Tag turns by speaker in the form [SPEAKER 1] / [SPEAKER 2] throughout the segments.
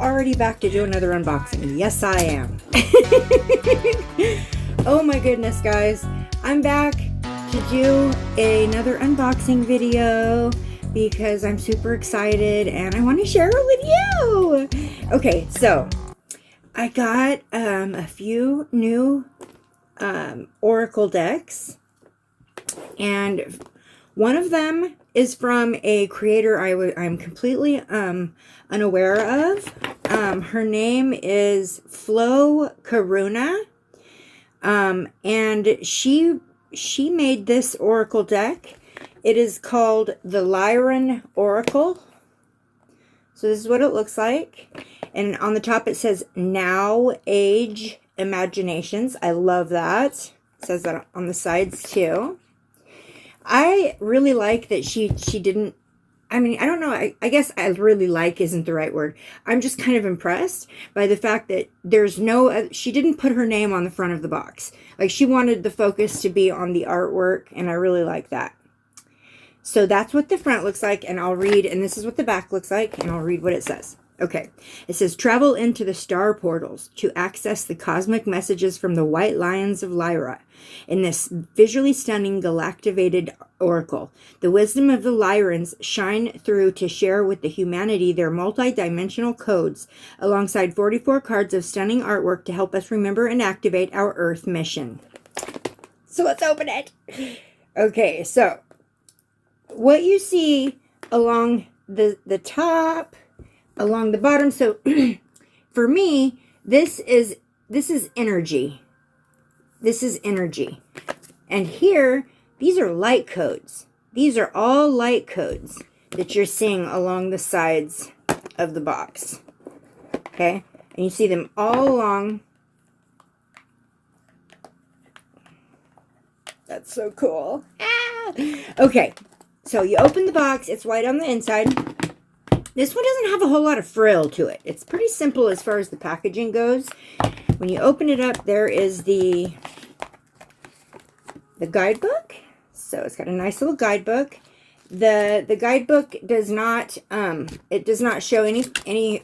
[SPEAKER 1] Already back to do another unboxing. Yes, I am. Oh my goodness, guys. I'm back to do another unboxing video because I'm super excited and I want to share it with you. Okay, so I got a few new Oracle decks, and one of them is from a creator I'm completely unaware of. Her name is Flo Karuna, and she made this Oracle deck. It is called the Lyran Oracle. So this is what it looks like, and on the top it says Now Age Imaginations. I love that. It says that on the sides too. I really like that she didn't, I mean, I don't know, I guess I really like isn't the right word. I'm just kind of impressed by the fact that there's no, she didn't put her name on the front of the box. Like, she wanted the focus to be on the artwork, and I really like that. So that's what the front looks like, and I'll read, and this is what the back looks like, and I'll read what it says. Okay, it says, travel into the star portals to access the cosmic messages from the White Lions of Lyra. In this visually stunning galactivated oracle, the wisdom of the Lyrans shine through to share with the humanity their multi-dimensional codes, alongside 44 cards of stunning artwork to help us remember and activate our Earth mission. So let's open it. Okay, so what you see along the top, along the bottom, so for me, this is energy. This is energy. And here, these are light codes. These are all light codes that you're seeing along the sides of the box. Okay? And you see them all along. That's so cool. Ah! Okay. So you open the box. It's white on the inside. This one doesn't have a whole lot of frill to it. It's pretty simple as far as the packaging goes. When you open it up, there is the guidebook. So it's got a nice little guidebook. The guidebook does not it does not show any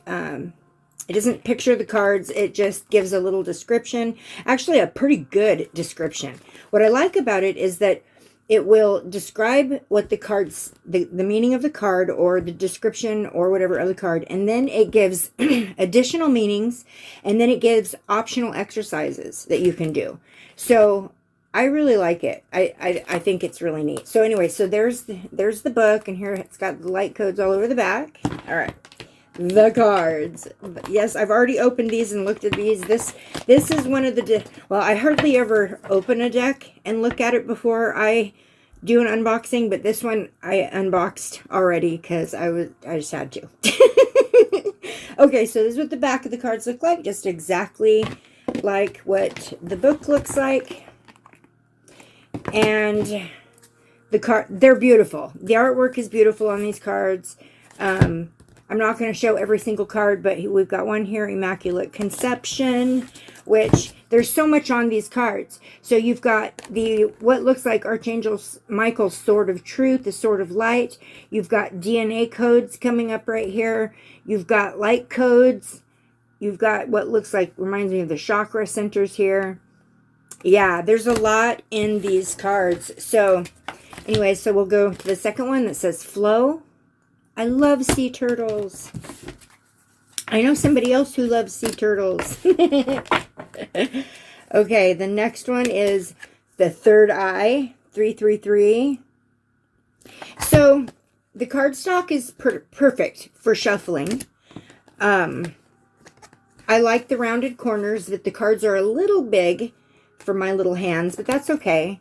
[SPEAKER 1] it doesn't picture the cards. It just gives a little description. Actually, a pretty good description. What I like about it is that it will describe what the cards, the meaning of the card, or the description, or whatever of the card, and then it gives additional meanings, and then it gives optional exercises that you can do. So I really like it. I think it's really neat. So anyway, so there's the book, and here it's got the light codes all over the back. All right, the cards. Yes, I've already opened these and looked at these. This is one of the, well, I hardly ever open a deck and look at it before I do an unboxing, but this one I unboxed already because I just had to. Okay, so this is what the back of the cards look like, just exactly like what the book looks like. And they're beautiful. The artwork is beautiful on these cards. I'm not going to show every single card, but we've got one here, Immaculate Conception, which there's so much on these cards. So you've got what looks like Archangel Michael's Sword of Truth, the Sword of Light. You've got DNA codes coming up right here. You've got light codes. You've got what looks like, reminds me of the chakra centers here. Yeah, there's a lot in these cards. So anyway, so we'll go to the second one that says Flow. I love sea turtles. I know somebody else who loves sea turtles. Okay, the next one is the Third Eye, 333. So the cardstock is perfect for shuffling. I like the rounded corners, that the cards are a little big for my little hands, but that's okay.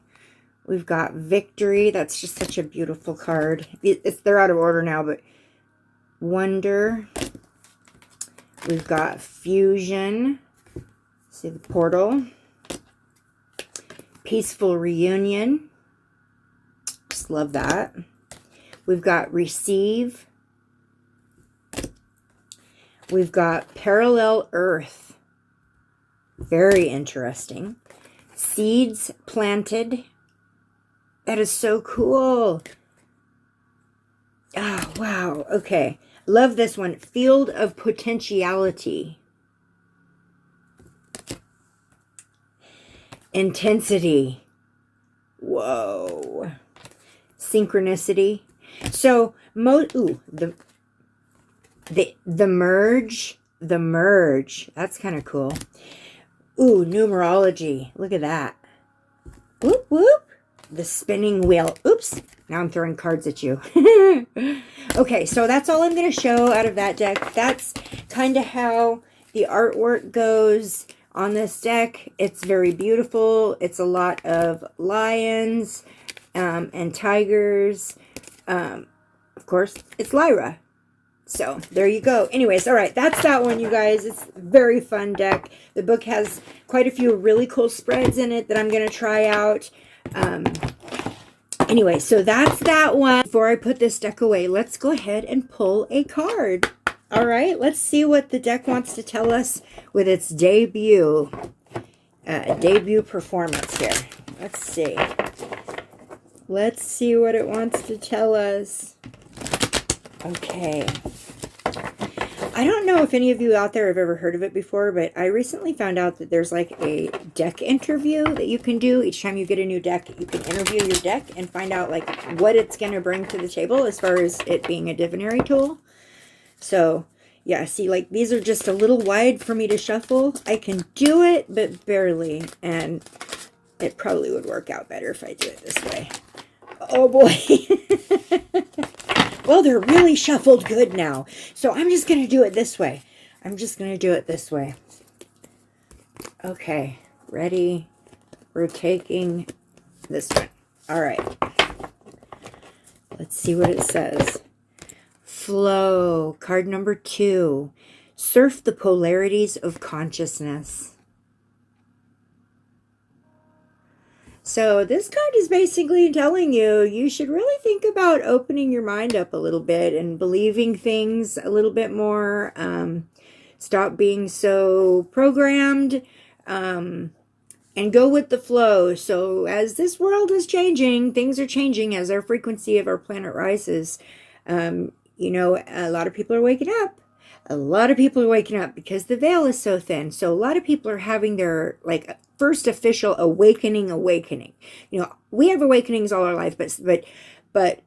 [SPEAKER 1] We've got Victory. That's just such a beautiful card. They're out of order now, but Wonder. We've got Fusion. See the portal. Peaceful Reunion. Just love that. We've got Receive. We've got Parallel Earth. Very interesting. Seeds Planted. That is so cool. Oh, wow. Okay. Love this one. Field of Potentiality. Intensity. Whoa. Synchronicity. So, the merge. The merge. That's kind of cool. Ooh, numerology. Look at that. Whoop, whoop. The spinning wheel. Oops. Now I'm throwing cards at you. Okay, so that's all I'm going to show out of that deck. That's kind of how the artwork goes on this deck. It's very beautiful. It's a lot of lions and tigers. Of course, it's Lyra. So there you go. Anyways, all right, that's that one, you guys. It's a very fun deck. The book has quite a few really cool spreads in it that I'm going to try out. Anyway, so that's that one. Before I put this deck away, let's go ahead and pull a card. All right, let's see what the deck wants to tell us with its debut performance here. Let's see. Let's see what it wants to tell us. Okay. I don't know if any of you out there have ever heard of it before, but I recently found out that there's like a deck interview that you can do. Each time you get a new deck, you can interview your deck and find out like what it's going to bring to the table as far as it being a divinatory tool. So, yeah, see, like these are just a little wide for me to shuffle. I can do it, but barely, and it probably would work out better if I do it this way. Oh, boy. Well, they're really shuffled good now. So I'm just going to do it this way. I'm just going to do it this way. Okay. Ready? We're taking this one. All right. Let's see what it says. Flow. Card number 2. Surf the polarities of consciousness. So this card is basically telling you, you should really think about opening your mind up a little bit and believing things a little bit more. Stop being so programmed and go with the flow. So as this world is changing, things are changing as our frequency of our planet rises. You know, a lot of people are waking up. A lot of people are waking up because the veil is so thin. So a lot of people are having their like first official awakening. You know, we have awakenings all our life, but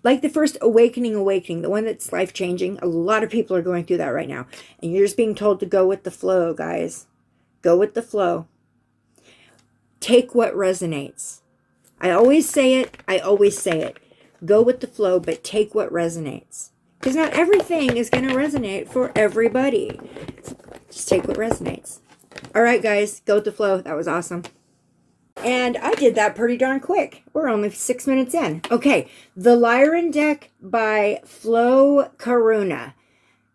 [SPEAKER 1] like the first awakening, the one that's life changing. A lot of people are going through that right now, and you're just being told to go with the flow, guys. Go with the flow. Take what resonates. I always say it. Go with the flow, but take what resonates. Because not everything is going to resonate for everybody. Just take what resonates. All right, guys. Go with the flow. That was awesome. And I did that pretty darn quick. We're only 6 minutes in. Okay. The Lyran deck by Flo Karuna.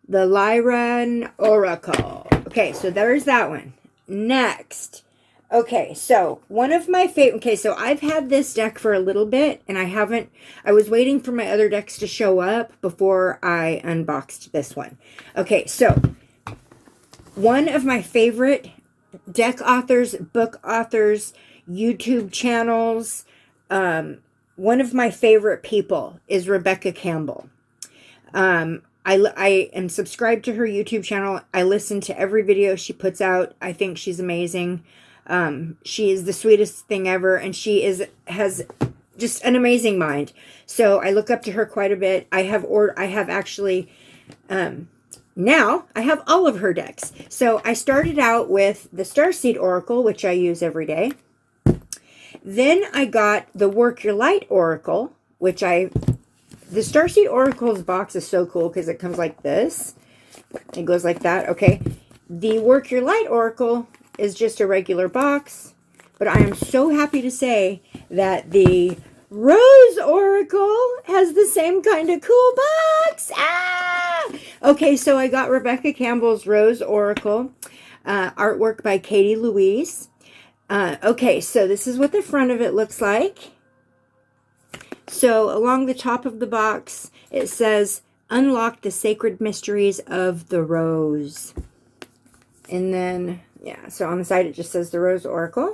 [SPEAKER 1] The Lyran Oracle. Okay, so there's that one. Next. Okay, so one of my favorite... Okay, so I've had this deck for a little bit, and I was waiting for my other decks to show up before I unboxed this one. Okay, so one of my favorite deck authors, book authors, YouTube channels, one of my favorite people is Rebecca Campbell. I am subscribed to her YouTube channel. I listen to every video she puts out. I think she's amazing. She is the sweetest thing ever, and she has just an amazing mind. So I look up to her quite a bit. Now I have all of her decks. So I started out with the Starseed Oracle, which I use every day. Then I got the Work Your Light Oracle, which the Starseed Oracle's box is so cool because it comes like this. It goes like that. Okay. The Work Your Light Oracle is just a regular box, but I am so happy to say that the Rose Oracle has the same kind of cool box. Ah! Okay, so I got Rebecca Campbell's Rose Oracle, artwork by Katie Louise. Okay, so this is what the front of it looks like. So along the top of the box, it says, "Unlock the sacred mysteries of the rose." And then, yeah, so on the side it just says the Rose Oracle.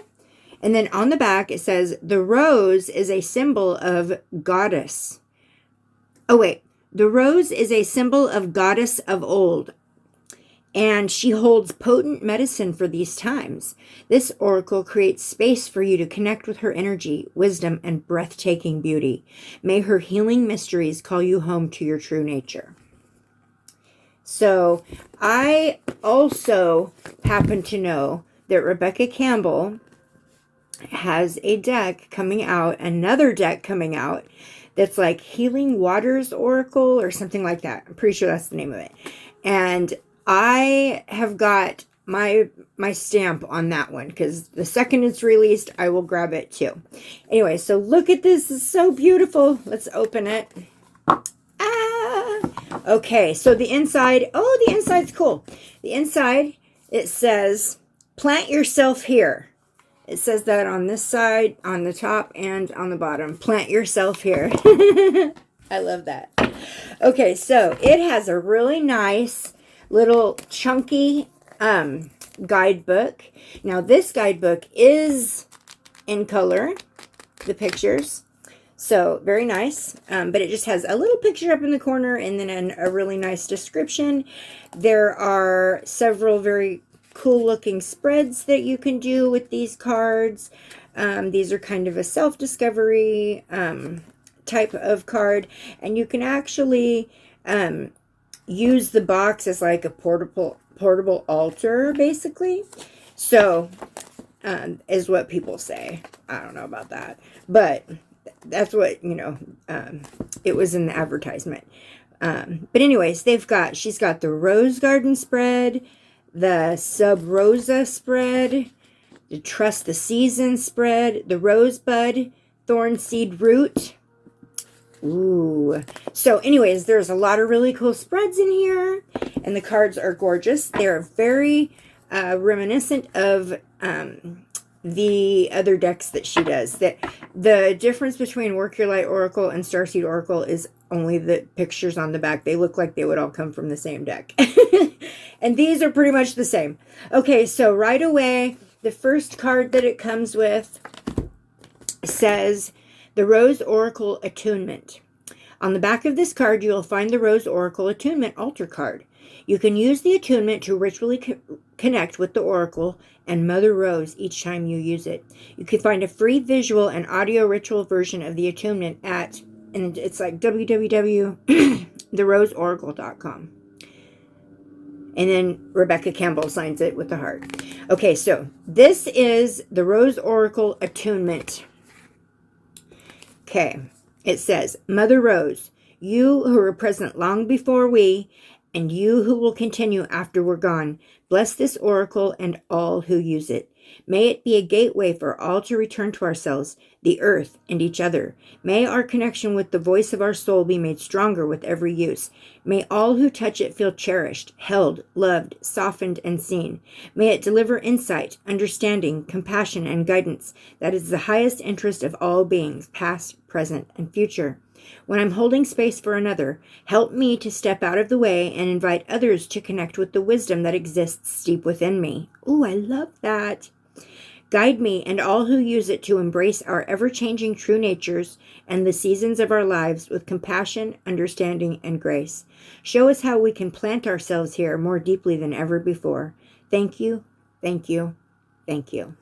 [SPEAKER 1] And then on the back it says, "The rose is a symbol of goddess." Oh, wait. "The rose is a symbol of goddess of old, and she holds potent medicine for these times. This oracle creates space for you to connect with her energy, wisdom, and breathtaking beauty. May her healing mysteries call you home to your true nature." So I also happen to know that Rebecca Campbell has a deck coming out, another deck coming out, that's like Healing Waters Oracle or something like that. I'm pretty sure that's the name of it. And I have got my stamp on that one, because the second it's released, I will grab it too. Anyway, so look at this. It's so beautiful. Let's open it. Ah! Okay, so the inside, oh, the inside's cool. The inside, it says, "Plant yourself here." It says that on this side, on the top, and on the bottom. Plant yourself here. I love that. Okay, so it has a really nice little chunky guidebook. Now, this guidebook is in color, the pictures. So, very nice. But it just has a little picture up in the corner and then a really nice description. There are several very cool looking spreads that you can do with these cards. These are kind of a self-discovery type of card, and you can actually use the box as like a portable altar, basically. So is what people say. I don't know about that, but that's what, you know, it was in the advertisement. But anyways, she's got the Rose Garden spread, the Sub Rosa spread, the Trust the Season spread, the Rosebud Thorn Seed Root. Ooh. So anyways, there's a lot of really cool spreads in here, and the cards are gorgeous. They're very reminiscent of the other decks that she does. The difference between Work Your Light Oracle and Starseed Oracle is only the pictures on the back. They look like they would all come from the same deck. And these are pretty much the same. Okay, so right away, the first card that it comes with says the Rose Oracle Attunement. On the back of this card, you will find the Rose Oracle Attunement Altar card. You can use the attunement to ritually connect with the Oracle and Mother Rose each time you use it. You can find a free visual and audio ritual version of the attunement at, and it's like www.theroseoracle.com. And then Rebecca Campbell signs it with the heart. Okay, so this is the Rose Oracle Attunement. Okay, it says, Mother Rose, you who were present long before we, and you who will continue after we're gone, bless this oracle and all who use it. May it be a gateway for all to return to ourselves, the earth, and each other. May our connection with the voice of our soul be made stronger with every use. May all who touch it feel cherished, held, loved, softened, and seen. May it deliver insight, understanding, compassion, and guidance that is the highest interest of all beings, past, present, and future. When I'm holding space for another, help me to step out of the way and invite others to connect with the wisdom that exists deep within me. Ooh, I love that. Guide me and all who use it to embrace our ever-changing true natures and the seasons of our lives with compassion, understanding, and grace. Show us how we can plant ourselves here more deeply than ever before. Thank you, thank you, thank you.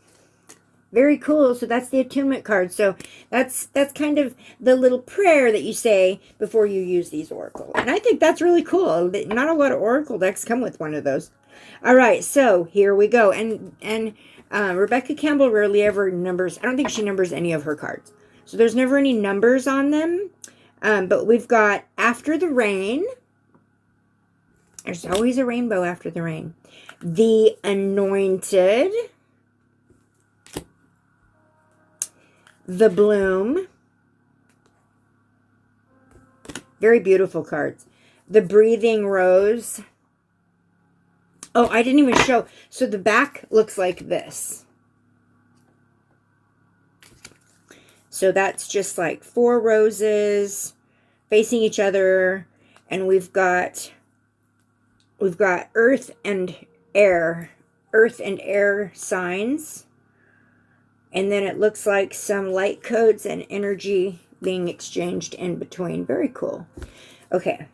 [SPEAKER 1] Very cool. So that's the attunement card. So that's kind of the little prayer that you say before you use these oracles. And I think that's really cool. Not a lot of oracle decks come with one of those. All right, so here we go. And Rebecca Campbell rarely ever numbers. I don't think she numbers any of her cards. So there's never any numbers on them. But we've got After the Rain. There's always a rainbow after the rain. The Anointed. The Bloom. Very beautiful cards. The Breathing Rose. Oh, I didn't even show. So the back looks like this. So that's just like 4 roses facing each other. And we've got earth and air signs. And then it looks like some light codes and energy being exchanged in between. Very cool. Okay.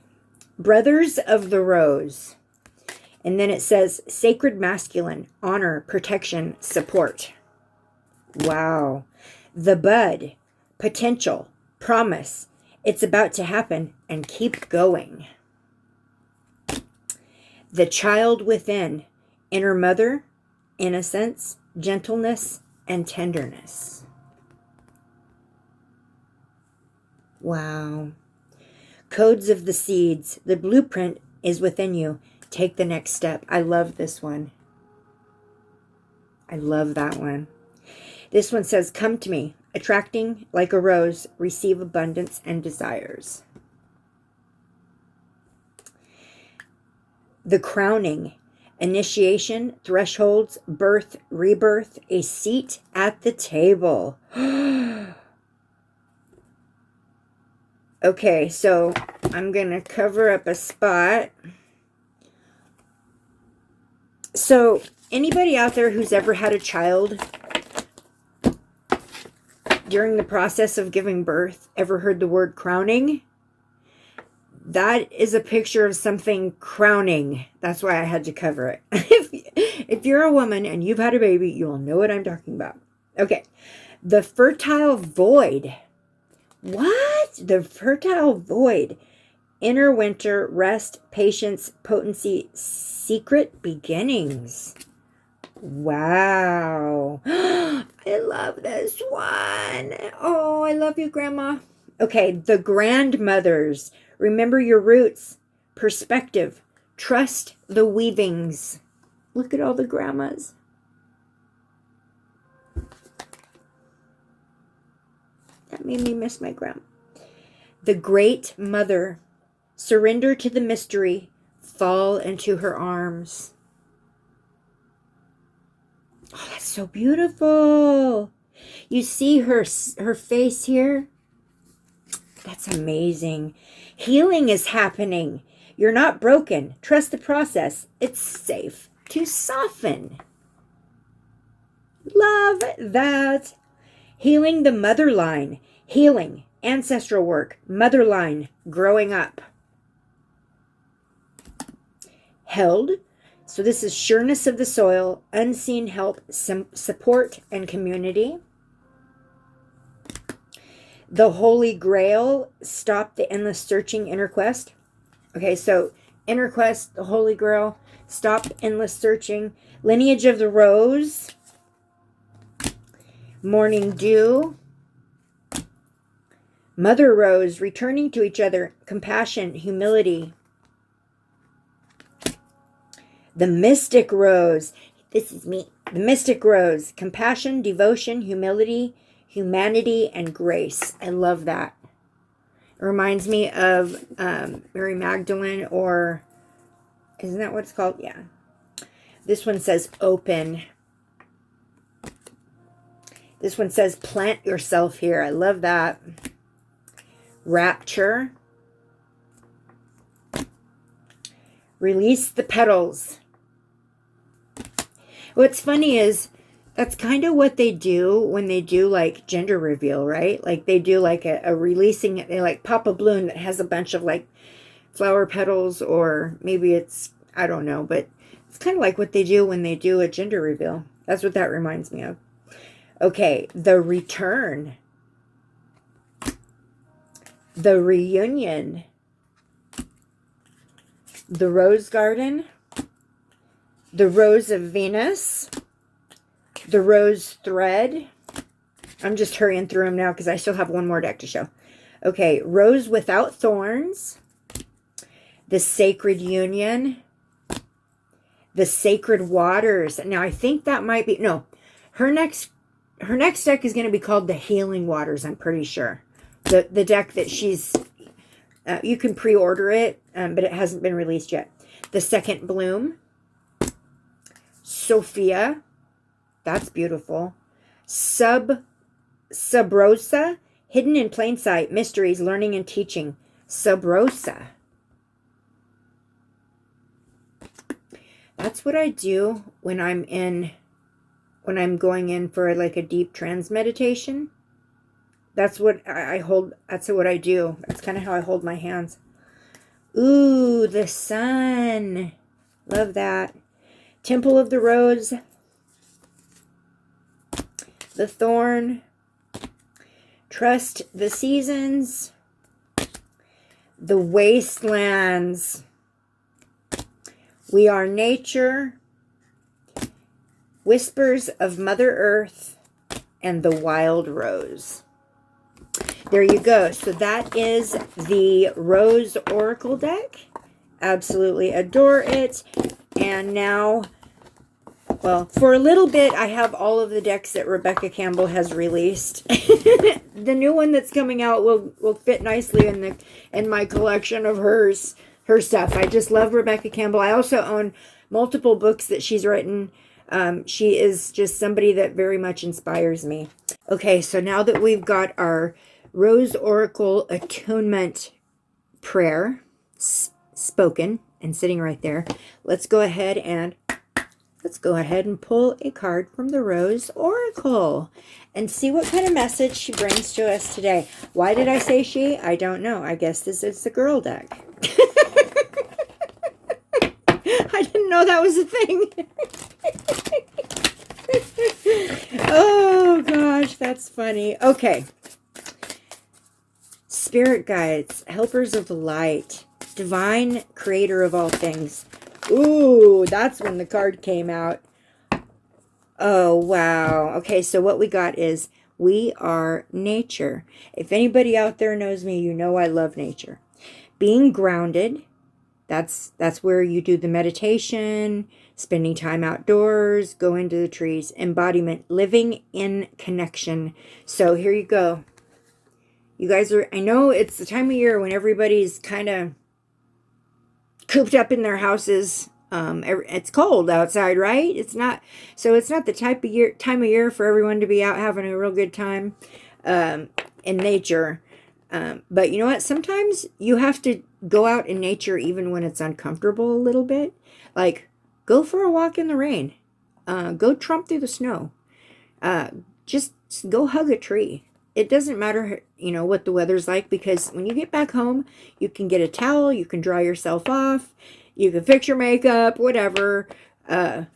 [SPEAKER 1] Brothers of the Rose. And then it says Sacred Masculine, Honor, Protection, Support. Wow. The Bud. Potential. Promise. It's about to happen, and keep going. The Child Within. Inner Mother. Innocence. Gentleness. And tenderness. Wow. Codes of the Seeds. The blueprint is within you. Take the next step. I love this one. I love that one. This one says, come to me. Attracting like a rose. Receive abundance and desires. The Crowning. Initiation, thresholds, birth, rebirth, a seat at the table. Okay, so I'm going to cover up a spot. So anybody out there who's ever had a child during the process of giving birth, ever heard the word crowning? That is a picture of something crowning. That's why I had to cover it. If you're a woman and you've had a baby, you'll know what I'm talking about. Okay. The Fertile Void. What? The Fertile Void. Inner winter, rest, patience, potency, secret beginnings. Wow. I love this one. Oh, I love you, Grandma. Okay. The Grandmothers. Remember your roots, perspective, trust the weavings. Look at all the grandmas. That made me miss my grandma. The Great Mother, surrender to the mystery, fall into her arms. Oh, that's so beautiful. You see her face here? That's amazing. Healing is happening. You're not broken. Trust the process. It's safe to soften. Love that. Healing the mother line. Healing. Ancestral work. Mother line. Growing up. Held. So this is sureness of the soil. Unseen help. Support and community. The Holy Grail, stop the endless searching, inner quest. Okay, so inner quest, the Holy Grail, stop endless searching. Lineage of the Rose. Morning Dew. Mother Rose, returning to each other, compassion, humility. The Mystic Rose. This is me. The Mystic Rose, compassion, devotion, humility, humanity, and grace. I love that. It reminds me of Mary Magdalene, or isn't that what it's called? Yeah. This one says open. This one says plant yourself here. I love that. Rapture. Release the petals. What's funny is that's kind of what they do when they do like gender reveal, right? Like they do like a releasing, they like pop a balloon that has a bunch of like flower petals, or maybe it's, I don't know, but it's kind of like what they do when they do a gender reveal. That's what that reminds me of. Okay, the return. The reunion. The rose garden. The rose of Venus. the Rose Thread. I'm just hurrying through them now because I still have one more deck to show. Okay, Rose Without Thorns, the Sacred Union, the Sacred Waters. Now, I think that might be, no, her next deck is going to be called the Healing Waters, I'm pretty sure. The deck that she's, you can pre-order it, but it hasn't been released yet. The Second Bloom, Sophia, that's beautiful. Sub Rosa, Hidden in Plain Sight, Mysteries, Learning and Teaching. Sub Rosa. That's what I do when I'm going in for like a deep trance meditation. That's what I hold. That's what I do. That's kind of how I hold my hands. Ooh, the Sun. Love that. Temple of the Rose. The Thorn. Trust the Seasons. The Wastelands. We Are Nature. Whispers of Mother Earth. And the Wild Rose. There you go. So that is the Rose Oracle deck. Absolutely adore it. And now, well, for a little bit, I have all of the decks that Rebecca Campbell has released. The new one that's coming out will fit nicely in my collection of her stuff. I just love Rebecca Campbell. I also own multiple books that she's written. She is just somebody that very much inspires me. Okay, so now that we've got our Rose Oracle Attunement prayer spoken and sitting right there, let's go ahead and pull a card from the Rose Oracle and see what kind of message she brings to us today. Why did I say she? I don't know. I guess this is the girl deck. I didn't know that was a thing. Oh gosh, that's funny. Okay. Spirit guides, helpers of light, divine creator of all things. Ooh, that's when the card came out. Oh, wow. Okay, so what we got is we are nature. If anybody out there knows me, you know I love nature. Being grounded, that's where you do the meditation, spending time outdoors, go into the trees. Embodiment, living in connection. So here you go. You guys are, I know it's the time of year when everybody's kind of cooped up in their houses. It's cold outside, right? It's not the time of year for everyone to be out having a real good time in nature. But you know what? Sometimes you have to go out in nature even when it's uncomfortable a little bit. Like, go for a walk in the rain. Go tromp through the snow. Just go hug a tree. It doesn't matter, you know, what the weather's like, because when you get back home, you can get a towel, you can dry yourself off, you can fix your makeup, whatever. Don't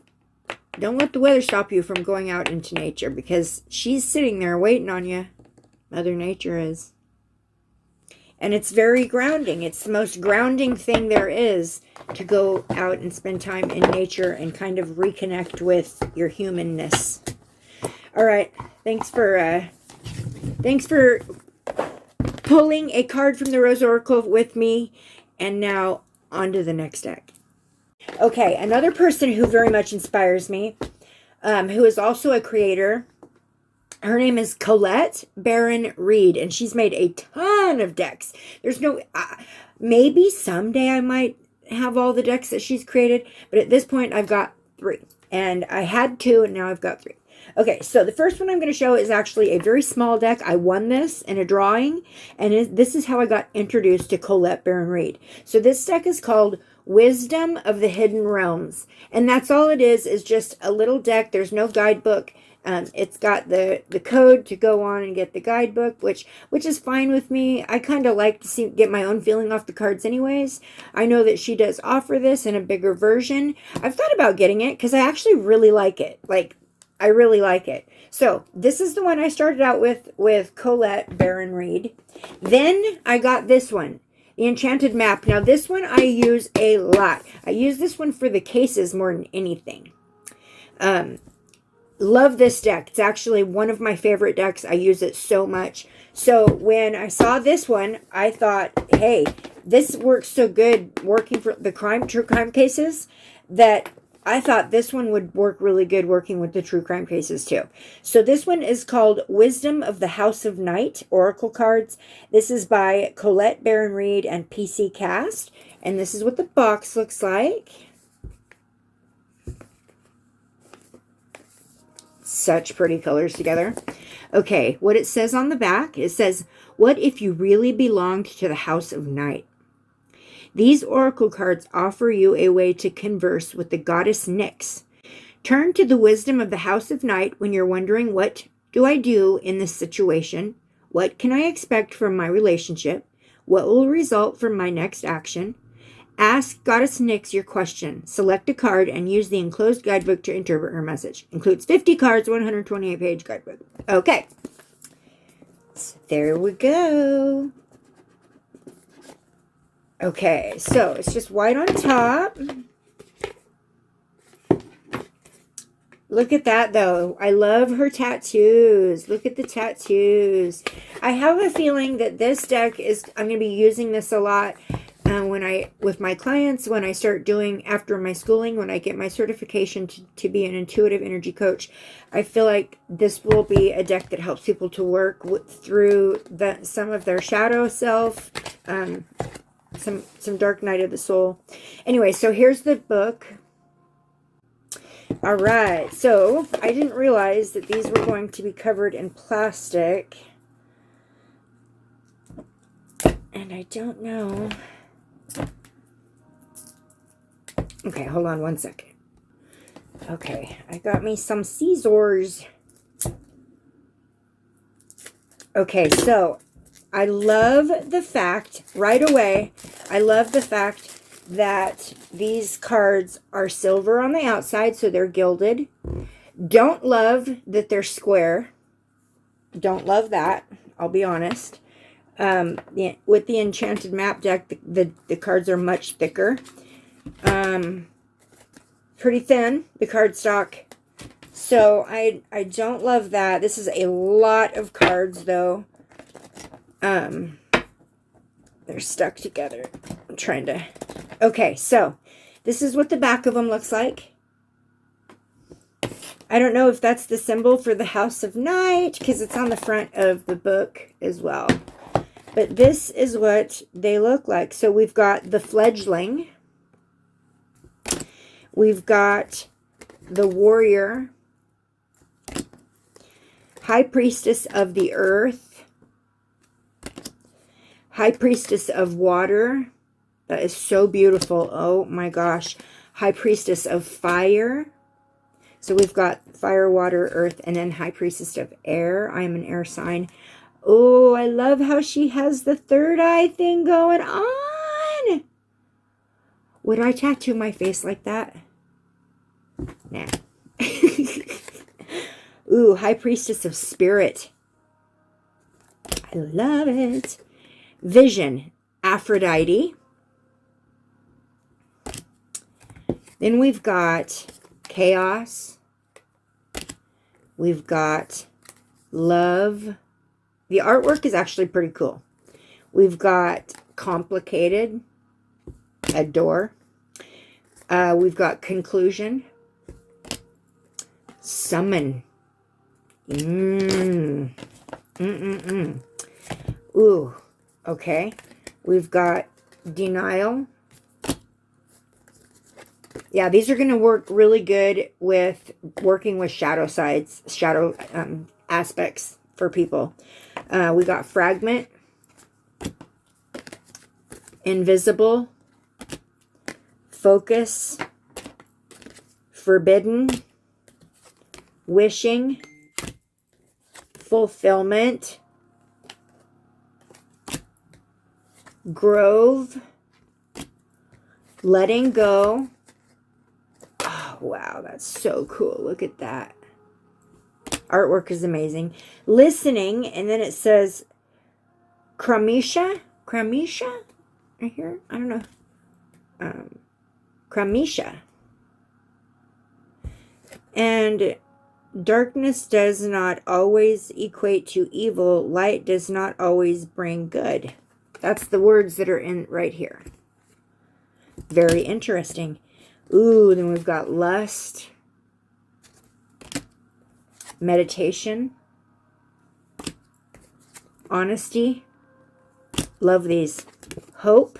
[SPEAKER 1] let the weather stop you from going out into nature, because she's sitting there waiting on you. Mother Nature is. And it's very grounding. It's the most grounding thing there is, to go out and spend time in nature and kind of reconnect with your humanness. All right. Thanks for pulling a card from the Rose Oracle with me. And now on to the next deck. Okay, another person who very much inspires me, who is also a creator. Her name is Colette Baron Reid, and she's made a ton of decks. There's no, maybe someday I might have all the decks that she's created, but at this point I've got 3. And I had 2, and now I've got 3. Okay, so the first one I'm going to show is actually a very small deck. I won this in a drawing, and this is how I got introduced to Colette Baron Reid. So this deck is called Wisdom of the Hidden Realms, and that's all it is just a little deck. There's no guidebook. It's got the code to go on and get the guidebook, which is fine with me. I kind of like to get my own feeling off the cards anyways. I know that she does offer this in a bigger version. I've thought about getting it because I actually really like it. I really like it. So this is the one I started out with Colette Baron Reid. Then I got this one, the Enchanted Map. Now this one I use a lot. I use this one for the cases more than anything. Love this deck. It's actually one of my favorite decks. I use it so much. So when I saw this one, I thought, hey, this works so good working for the true crime cases, that I thought this one would work really good working with the true crime cases too. So this one is called Wisdom of the House of Night Oracle Cards. This is by Colette Baron Reed and PC Cast. And this is what the box looks like. Such pretty colors together. Okay, what it says on the back, it says, what if you really belonged to the House of Night? These oracle cards offer you a way to converse with the goddess Nyx. Turn to the wisdom of the House of Night when you're wondering, what do I do in this situation? What can I expect from my relationship? What will result from my next action? Ask Goddess Nyx your question. Select a card and use the enclosed guidebook to interpret her message. Includes 50 cards, 128-page guidebook. Okay. So there we go. Okay, so it's just white on top. Look at that, though. I love her tattoos. Look at the tattoos. I have a feeling that this deck is, I'm going to be using this a lot with my clients, when I start doing, after my schooling, when I get my certification to be an intuitive energy coach. I feel like this will be a deck that helps people to work through some of their shadow self, some dark night of the soul. Anyway, so here's the book. All right, so I didn't realize that these were going to be covered in plastic. And I don't know. Okay, hold on one second. Okay, I got me some scissors. Okay, so I love the fact, right away, I love the fact that these cards are silver on the outside, so they're gilded. Don't love that they're square. Don't love that, I'll be honest. With the Enchanted Map deck, the cards are much thicker. Pretty thin, the cardstock. So I don't love that. This is a lot of cards, though. They're stuck together. I'm trying to... Okay, so this is what the back of them looks like. I don't know if that's the symbol for the House of Night, because it's on the front of the book as well. But this is what they look like. So we've got the fledgling. We've got the warrior. High priestess of the earth. High priestess of water. That is so beautiful. Oh my gosh. High priestess of fire. So we've got fire, water, earth, and then high priestess of air. I am an air sign. Oh, I love how she has the third eye thing going on. Would I tattoo my face like that? Nah. Ooh, high priestess of spirit. I love it. Vision, Aphrodite. Then we've got chaos. We've got love. The artwork is actually pretty cool. We've got complicated, adore. We've got conclusion, summon. Ooh, okay. We've got denial. Yeah, these are going to work really good with working with shadow sides, shadow aspects for people. We got fragment, invisible, focus, forbidden, wishing, fulfillment, grove, letting go. Oh, wow, that's so cool. Look at that. Artwork is amazing. Listening, and then it says Kramisha. Kramisha? Right here? I don't know. Kramisha. And Darkness does not always equate to evil. Light does not always bring good. That's the words that are in right here. Very interesting. Ooh, then we've got lust, meditation, honesty. Love these. Hope,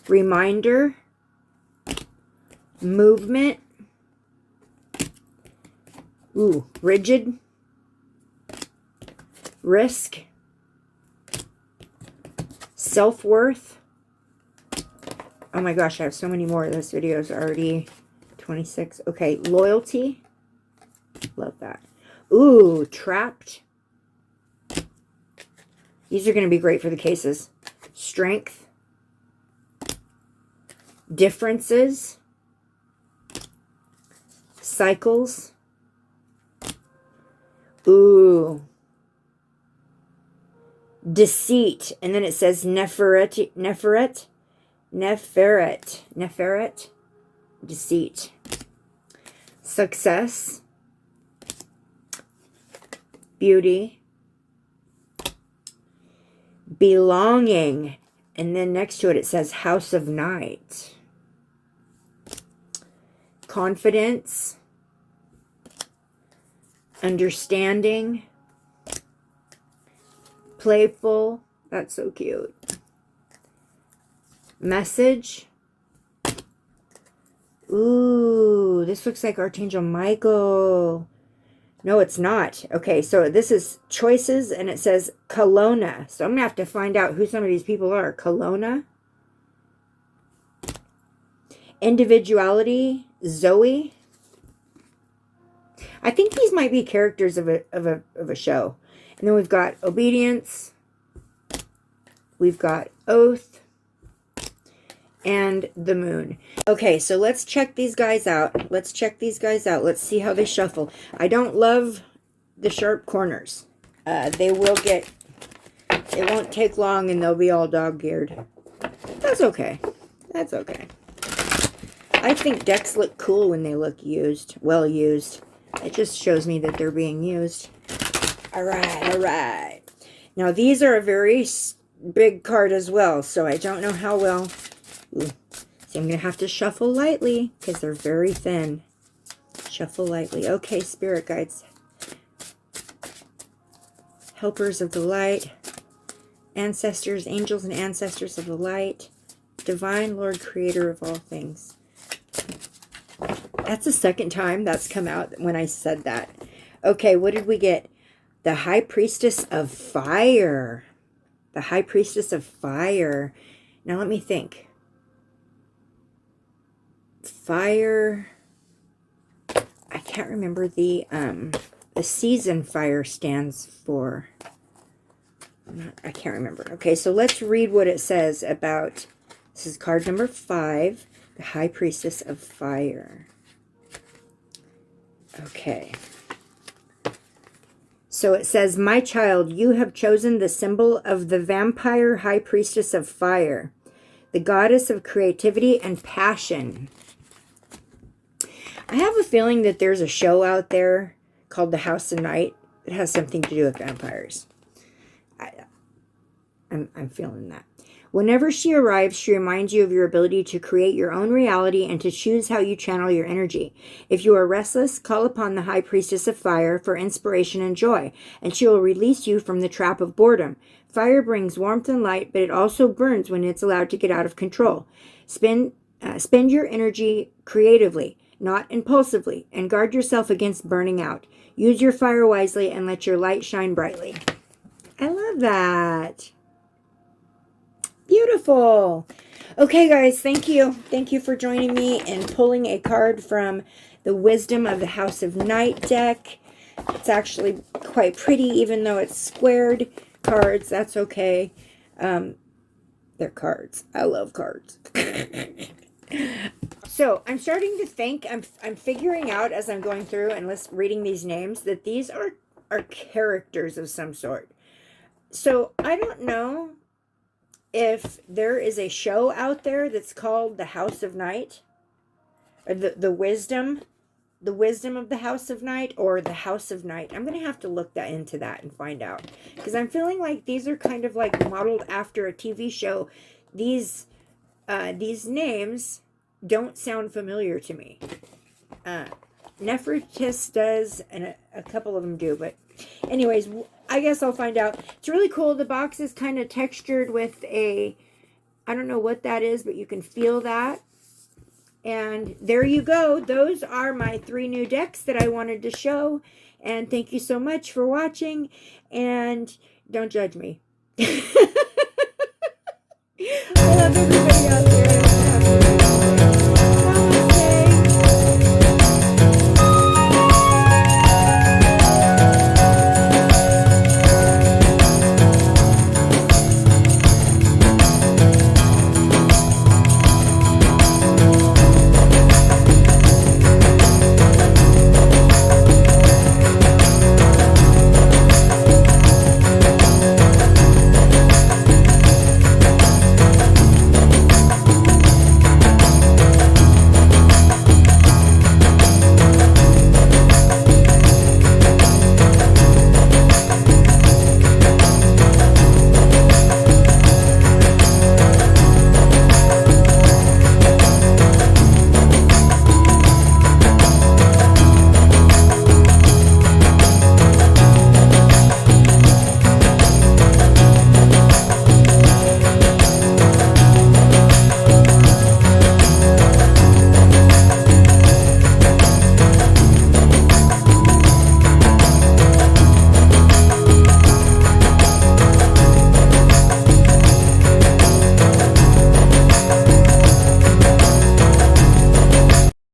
[SPEAKER 1] reminder, movement. Ooh, rigid, risk, self-worth. Oh my gosh, I have so many more. This video is already 26. Okay, loyalty. Love that. Ooh, trapped. These are going to be great for the cases. Strength. Differences. Cycles. Ooh. Deceit. And then it says Neferet. Deceit. Success. Beauty. Belonging. And then next to it, it says House of Night. Confidence. Understanding. Playful. That's so cute. Message. Ooh, this looks like Archangel Michael. No, it's not. Okay, so this is choices, and it says Kelowna. So I'm going to have to find out who some of these people are. Kelowna. Individuality. Zoe. I think these might be characters of a show. And then we've got obedience. We've got oath. And the moon. Okay, so let's check these guys out. Let's check these guys out. Let's see how they shuffle. I don't love the sharp corners. They will get... It won't take long and they'll be all dog-eared. That's okay. That's okay. I think decks look cool when they look used. Well used. It just shows me that they're being used. Alright, alright. Now, these are a very big card as well, so I don't know how well... Ooh. So I'm going to have to shuffle lightly because they're very thin. Shuffle lightly. Okay, spirit guides. Helpers of the light. Ancestors, angels and ancestors of the light. Divine Lord, creator of all things. That's the second time that's come out when I said that. Okay, what did we get? The High Priestess of Fire. The High Priestess of Fire. Now let me think. Fire. I can't remember the season fire stands for. I can't remember. Okay, so let's read what it says about. This is card number 5, the High Priestess of Fire. Okay. So it says, "My child, you have chosen the symbol of the vampire High Priestess of Fire, the goddess of creativity and passion. I have a feeling that there's a show out there called The House of Night that has something to do with vampires. I'm feeling that. Whenever she arrives, she reminds you of your ability to create your own reality and to choose how you channel your energy. If you are restless, call upon the High Priestess of Fire for inspiration and joy, and she will release you from the trap of boredom. Fire brings warmth and light, but it also burns when it's allowed to get out of control. Spend your energy creatively, not impulsively, and guard yourself against burning out. Use your fire wisely and let your light shine brightly." I love that. Beautiful. Okay, guys, thank you. Thank you for joining me in pulling a card from the Wisdom of the House of Night deck. It's actually quite pretty, even though it's squared cards. That's okay. They're cards. I love cards. So I'm starting to think, I'm figuring out as I'm going through and reading these names that these are characters of some sort. So I don't know if there is a show out there that's called The House of Night, or the Wisdom the wisdom of the House of Night or the House of Night. I'm going to have to look into that and find out. Because I'm feeling like these are kind of like modeled after a TV show. These names don't sound familiar to me. Nefertis does, and a couple of them do. But anyways, I guess I'll find out. It's really cool. The box is kind of textured with a, I don't know what that is, but you can feel that. And there you go. Those are my 3 new decks that I wanted to show. And thank you so much for watching. And don't judge me. I love everybody out there.